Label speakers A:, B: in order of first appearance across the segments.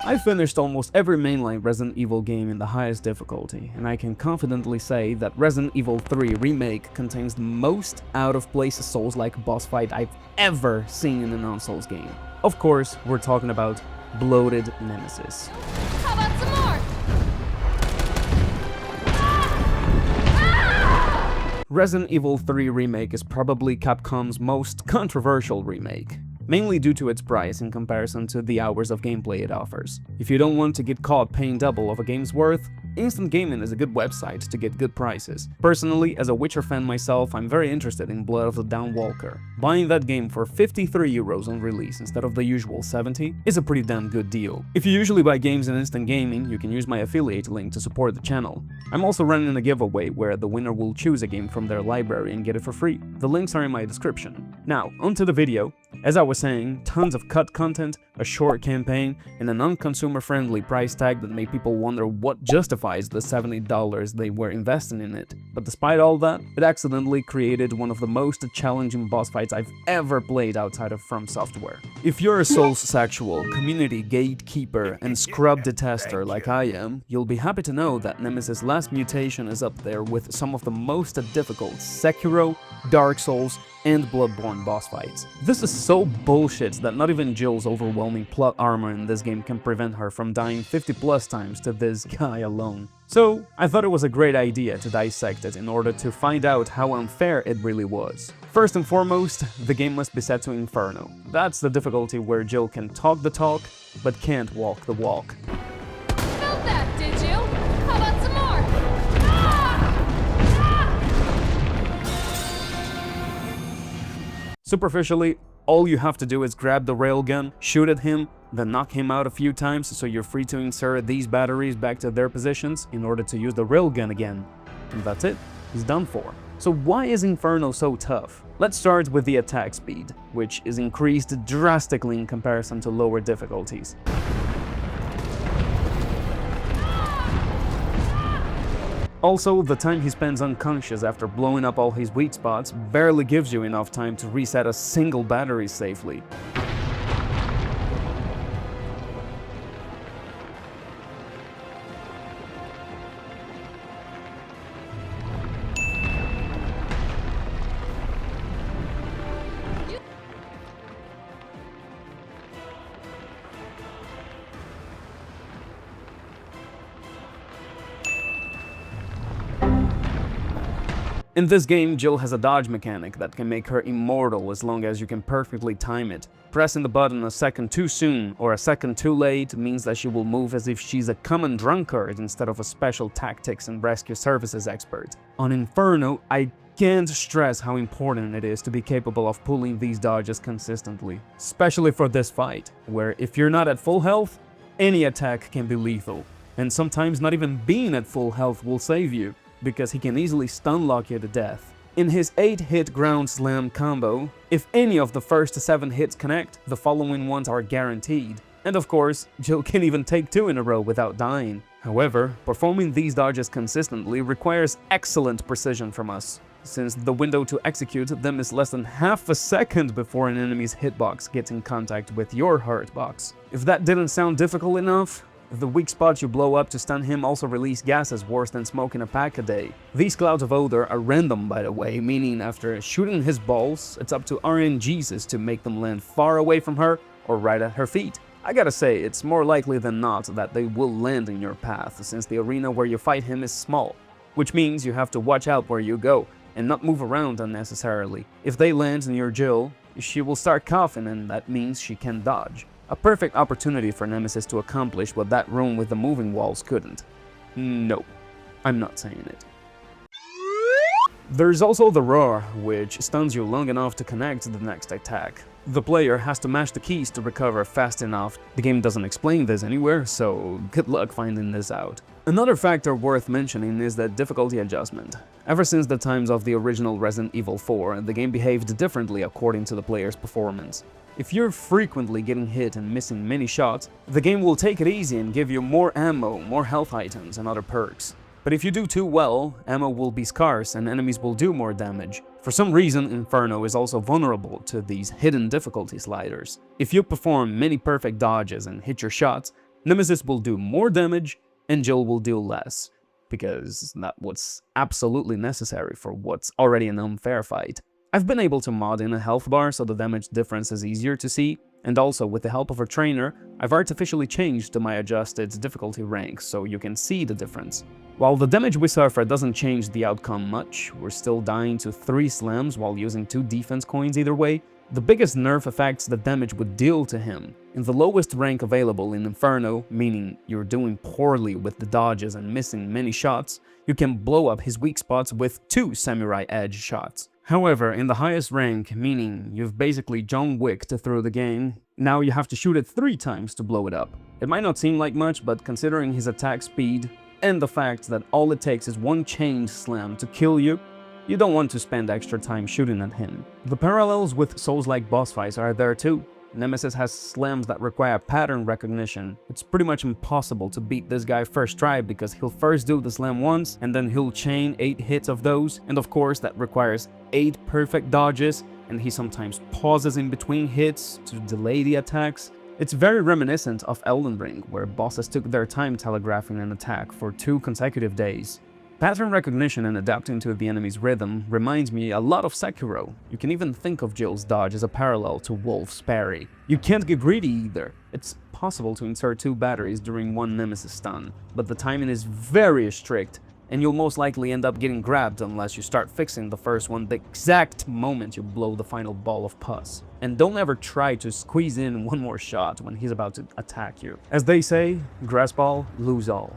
A: I finished almost every mainline Resident Evil game in the highest difficulty, and I can confidently say that Resident Evil 3 Remake contains the most out-of-place Souls-like boss fight I've ever seen in a non-Souls game. Of course, we're talking about bloated Nemesis.
B: How about some more?
A: Resident Evil 3 Remake is probably Capcom's most controversial remake, mainly due to its price in comparison to the hours of gameplay it offers. If you don't want to get caught paying double of a game's worth, Instant Gaming is a good website to get good prices. Personally, as a Witcher fan myself, I'm very interested in Blood of the Dawnwalker. Buying that game for 53 euros on release instead of the usual 70 is a pretty damn good deal. If you usually buy games in Instant Gaming, you can use my affiliate link to support the channel. I'm also running a giveaway where the winner will choose a game from their library and get it for free. The links are in my description. Now, onto the video. As I was saying, tons of cut content, a short campaign, and a non-consumer friendly price tag that made people wonder what justifies the $70 they were investing in it. But despite all that, it accidentally created one of the most challenging boss fights I've ever played outside of FromSoftware. If you're a Souls-sexual, community gatekeeper, and scrub detester like I am, you'll be happy to know that Nemesis' last mutation is up there with some of the most difficult Sekiro, Dark Souls, and Bloodborne boss fights. This is so bullshit that not even Jill's overwhelming plot armor in this game can prevent her from dying 50+ times to this guy alone. So, I thought it was a great idea to dissect it in order to find out how unfair it really was. First and foremost, the game must be set to Inferno. That's the difficulty where Jill can talk the talk, but can't walk the walk.
B: Felt that, did you? How about some more?
A: Superficially, all you have to do is grab the railgun, shoot at him, then knock him out a few times so you're free to insert these batteries back to their positions in order to use the railgun again. And that's it, he's done for. So why is Inferno so tough? Let's start with the attack speed, which is increased drastically in comparison to lower difficulties. Also, the time he spends unconscious after blowing up all his weak spots barely gives you enough time to reset a single battery safely. In this game, Jill has a dodge mechanic that can make her immortal as long as you can perfectly time it. Pressing the button a second too soon or a second too late means that she will move as if she's a common drunkard instead of a special tactics and rescue services expert. On Inferno, I can't stress how important it is to be capable of pulling these dodges consistently, especially for this fight, where if you're not at full health, any attack can be lethal, and sometimes not even being at full health will save you, because he can easily stun lock you to death. In his 8-hit ground slam combo, if any of the first 7 hits connect, the following ones are guaranteed. And of course, Jill can even take 2 in a row without dying. However, performing these dodges consistently requires excellent precision from us, since the window to execute them is less than half a second before an enemy's hitbox gets in contact with your hurtbox. If that didn't sound difficult enough, the weak spots you blow up to stun him also release gases worse than smoking a pack a day. These clouds of odor are random, by the way, meaning after shooting his balls, it's up to RNGesus to make them land far away from her or right at her feet. I gotta say, it's more likely than not that they will land in your path, since the arena where you fight him is small, which means you have to watch out where you go and not move around unnecessarily. If they land near Jill, she will start coughing, and that means she can dodge. A perfect opportunity for Nemesis to accomplish what that room with the moving walls couldn't. No, I'm not saying it. There's also the roar, which stuns you long enough to connect to the next attack. The player has to mash the keys to recover fast enough. The game doesn't explain this anywhere, so good luck finding this out. Another factor worth mentioning is the difficulty adjustment. Ever since the times of the original Resident Evil 4, the game behaved differently according to the player's performance. If you're frequently getting hit and missing many shots, the game will take it easy and give you more ammo, more health items, and other perks. But if you do too well, ammo will be scarce and enemies will do more damage. For some reason, Inferno is also vulnerable to these hidden difficulty sliders. If you perform many perfect dodges and hit your shots, Nemesis will do more damage, and Jill will do less, because that's what's absolutely necessary for what's already an unfair fight. I've been able to mod in a health bar so the damage difference is easier to see, and also with the help of a trainer, I've artificially changed to my adjusted difficulty rank so you can see the difference. While the damage we suffer doesn't change the outcome much, we're still dying to 3 slams while using 2 defense coins either way, the biggest nerf affects the damage would deal to him. In the lowest rank available in Inferno, meaning you're doing poorly with the dodges and missing many shots, you can blow up his weak spots with 2 samurai edge shots. However, in the highest rank, meaning you've basically John Wicked through the game, now you have to shoot it 3 times to blow it up. It might not seem like much, but considering his attack speed, and the fact that all it takes is 1 chained slam to kill you, you don't want to spend extra time shooting at him. The parallels with Souls-like boss fights are there too. Nemesis has slams that require pattern recognition. It's pretty much impossible to beat this guy first try because he'll first do the slam once and then he'll chain 8 hits of those, and of course that requires 8 perfect dodges, and he sometimes pauses in between hits to delay the attacks. It's very reminiscent of Elden Ring, where bosses took their time telegraphing an attack for 2 consecutive days. Pattern recognition and adapting to the enemy's rhythm reminds me a lot of Sekiro. You can even think of Jill's dodge as a parallel to Wolf's parry. You can't get greedy either. It's possible to insert 2 batteries during 1 Nemesis stun, but the timing is very strict, and you'll most likely end up getting grabbed unless you start fixing the first one the exact moment you blow the final ball of pus. And don't ever try to squeeze in 1 more shot when he's about to attack you. As they say, grasp all, lose all.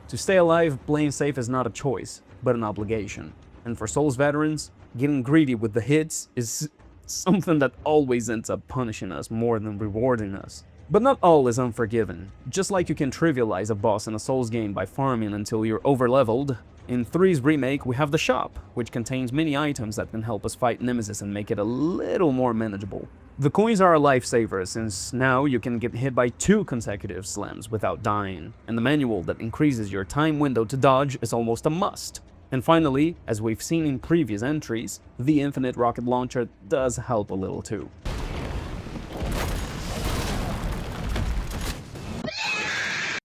A: To stay alive, playing safe is not a choice, but an obligation. And for Souls veterans, getting greedy with the hits is something that always ends up punishing us more than rewarding us. But not all is unforgiven. Just like you can trivialize a boss in a Souls game by farming until you're overleveled, in 3's Remake we have the shop, which contains many items that can help us fight Nemesis and make it a little more manageable. The coins are a lifesaver, since now you can get hit by 2 consecutive slams without dying, and the manual that increases your time window to dodge is almost a must. And finally, as we've seen in previous entries, the infinite rocket launcher does help a little too.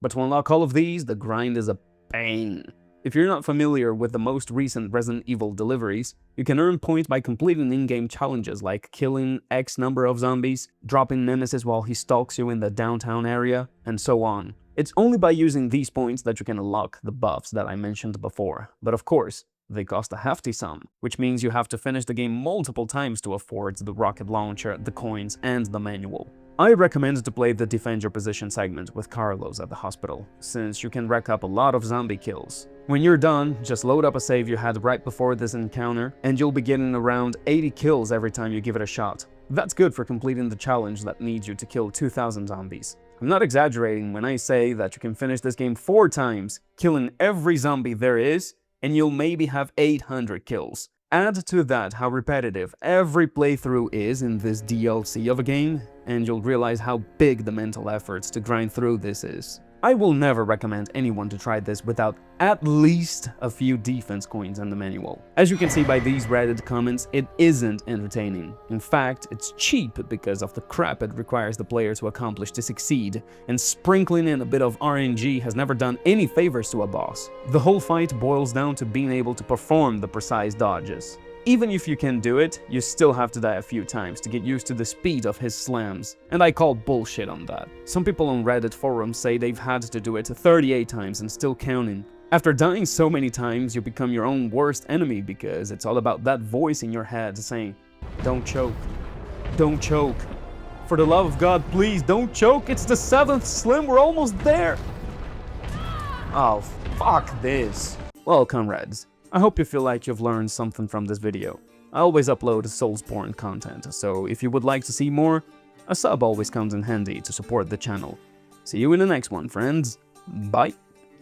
A: But to unlock all of these, the grind is a pain. If you're not familiar with the most recent Resident Evil deliveries, you can earn points by completing in-game challenges like killing X number of zombies, dropping Nemesis while he stalks you in the downtown area, and so on. It's only by using these points that you can unlock the buffs that I mentioned before, but of course, they cost a hefty sum, which means you have to finish the game multiple times to afford the rocket launcher, the coins, and the manual. I recommend to play the Defend Your Position segment with Carlos at the hospital, since you can rack up a lot of zombie kills. When you're done, just load up a save you had right before this encounter, and you'll be getting around 80 kills every time you give it a shot. That's good for completing the challenge that needs you to kill 2,000 zombies. I'm not exaggerating when I say that you can finish this game 4 times, killing every zombie there is, and you'll maybe have 800 kills. Add to that how repetitive every playthrough is in this DLC of a game, and you'll realize how big the mental efforts to grind through this is. I will never recommend anyone to try this without at least a few defense coins in the manual. As you can see by these Reddit comments, it isn't entertaining. In fact, it's cheap because of the crap it requires the player to accomplish to succeed, and sprinkling in a bit of RNG has never done any favors to a boss. The whole fight boils down to being able to perform the precise dodges. Even if you can do it, you still have to die a few times to get used to the speed of his slams, and I call bullshit on that. Some people on Reddit forums say they've had to do it 38 times and still counting. After dying so many times, you become your own worst enemy because it's all about that voice in your head saying, "Don't choke. Don't choke. For the love of God, please don't choke. It's the 7th slim. We're almost there." Oh, fuck this. Well, comrades, I hope you feel like you've learned something from this video. I always upload Soulsborne content, so if you would like to see more, a sub always comes in handy to support the channel. See you in the next one, friends. Bye.